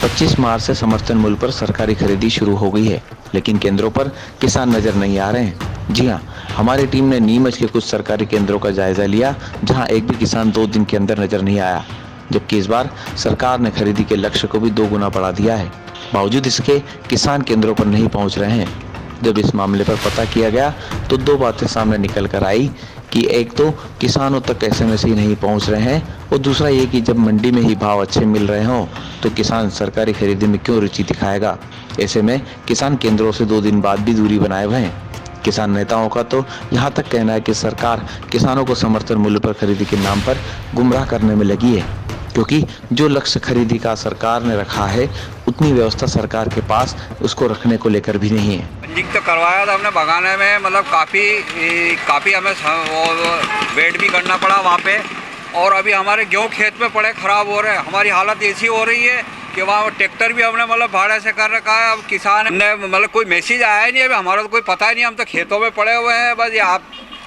25 मार्च से समर्थन मूल्य पर सरकारी खरीदी शुरू हो गई है, लेकिन केंद्रों पर किसान नजर नहीं आ रहे हैं। जी हां, हमारी टीम ने नीमच के कुछ सरकारी केंद्रों का जायजा लिया, जहां एक भी किसान 2 दिन के अंदर नजर नहीं आया, जबकि इस बार सरकार ने खरीदी के लक्ष्य को भी 2 गुना बढ़ा दिया है। बावजूद इसके किसान केंद्रों पर नहीं पहुंच रहे हैं। जब इस मामले पर पता किया गया तो 2 बातें सामने निकल कर आई कि एक तो किसानों तक एसएमएस ही नहीं पहुंच रहे हैं, और दूसरा ये कि जब मंडी में ही भाव अच्छे मिल रहे हों तो किसान सरकारी खरीदी में क्यों रुचि दिखाएगा। ऐसे में किसान केंद्रों से 2 दिन बाद भी दूरी बनाए हुए हैं। किसान नेताओं का तो यहाँ तक कहना है कि सरकार किसानों को समर्थन मूल्य पर खरीदी के नाम पर गुमराह करने में लगी है, क्योंकि जो लक्ष्य खरीदी का सरकार ने रखा है उतनी व्यवस्था सरकार के पास उसको रखने को लेकर भी नहीं है। पंजीकृत तो करवाया था हमने बगाने में, मतलब काफ़ी हमें वेट भी करना पड़ा वहाँ पे। और अभी हमारे गेहूँ खेत में पड़े ख़राब हो रहे हैं। हमारी हालत ऐसी हो रही है कि वहाँ ट्रैक्टर भी हमने मतलब भाड़े से कर रखा है। अब किसान ने मतलब कोई मैसेज आया ही नहीं, अभी हमारा तो कोई पता ही नहीं, हम तो खेतों में पड़े हुए हैं। बस ये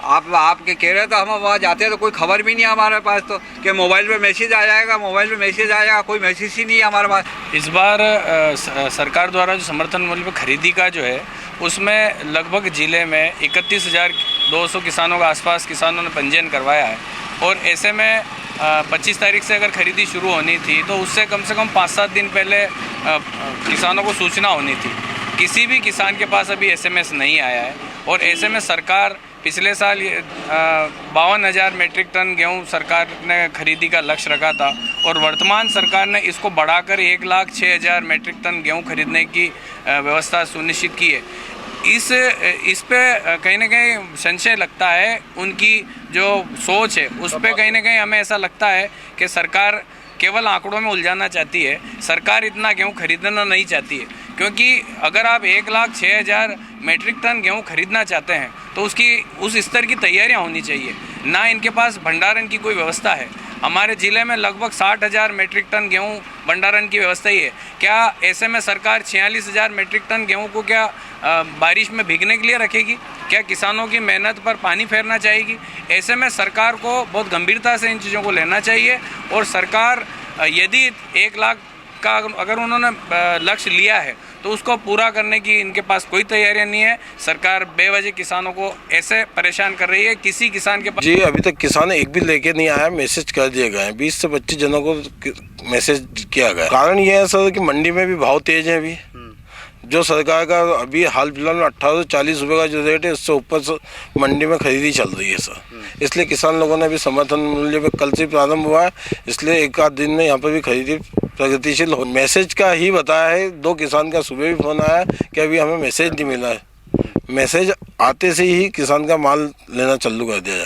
आपके कह रहे तो हम वहाँ जाते हैं तो कोई खबर भी नहीं है हमारे पास, तो कि मोबाइल पे मैसेज आ जाएगा, मोबाइल पे मैसेज आएगा, कोई मैसेज ही नहीं है हमारे पास। इस बार सरकार द्वारा जो समर्थन मूल्य पर खरीदी का जो है उसमें लगभग ज़िले में 31,200 किसानों के आसपास किसानों ने पंजीयन करवाया है। और ऐसे में 25 तारीख से अगर खरीदी शुरू होनी थी तो उससे कम से कम 5-7 दिन पहले किसानों को सूचना होनी थी। किसी भी किसान के पास अभी एसएमएस नहीं आया है। और ऐसे में सरकार पिछले साल 52,000 मेट्रिक टन गेहूं सरकार ने खरीदी का लक्ष्य रखा था, और वर्तमान सरकार ने इसको बढ़ाकर 1,06,000 मेट्रिक टन गेहूं खरीदने की व्यवस्था सुनिश्चित की है। इस पे कहीं ना कहीं संशय लगता है, उनकी जो सोच है उस पे कहीं ना कहीं हमें ऐसा लगता है कि सरकार केवल आंकड़ों में उलझाना चाहती है। सरकार इतना गेहूं खरीदना नहीं चाहती है, क्योंकि अगर आप 1,06,000 मेट्रिक टन गेहूं खरीदना चाहते हैं तो उसकी उस स्तर की तैयारियां होनी चाहिए। ना इनके पास भंडारण की कोई व्यवस्था है। हमारे ज़िले में लगभग 60,000 मेट्रिक टन गेहूं भंडारण की व्यवस्था ही है। क्या ऐसे में सरकार 46,000 मेट्रिक टन गेहूं को क्या बारिश में भीगने के लिए रखेगी? क्या किसानों की मेहनत पर पानी फेरना चाहेगी? ऐसे में सरकार को बहुत गंभीरता से इन चीज़ों को लेना चाहिए। और सरकार यदि 1 लाख का अगर उन्होंने लक्ष्य लिया है तो उसको पूरा करने की इनके पास कोई तैयारियां नहीं है। सरकार बेवजह किसानों को ऐसे परेशान कर रही है। किसी किसान के पास जी अभी तक किसान एक भी लेके नहीं आया। मैसेज कर दिए गए हैं, 20 से 25 जनों को मैसेज किया गया। कारण ये है सर कि मंडी में भी भाव तेज है। अभी जो सरकार का अभी हाल फिलहाल में 1840 रुपये का जो रेट है उससे ऊपर से मंडी में खरीदी चल रही है सर। इसलिए किसान लोगों ने भी समर्थन मूल्य पे कल से प्रारंभ हुआ है, इसलिए 1 आध दिन में यहाँ पर भी खरीदी प्रगतिशील हो। मैसेज का ही बताया है। 2 किसान का सुबह भी फोन आया कि अभी हमें मैसेज नहीं मिला है। मैसेज आते से ही किसान का माल लेना चालू कर दिया जाए।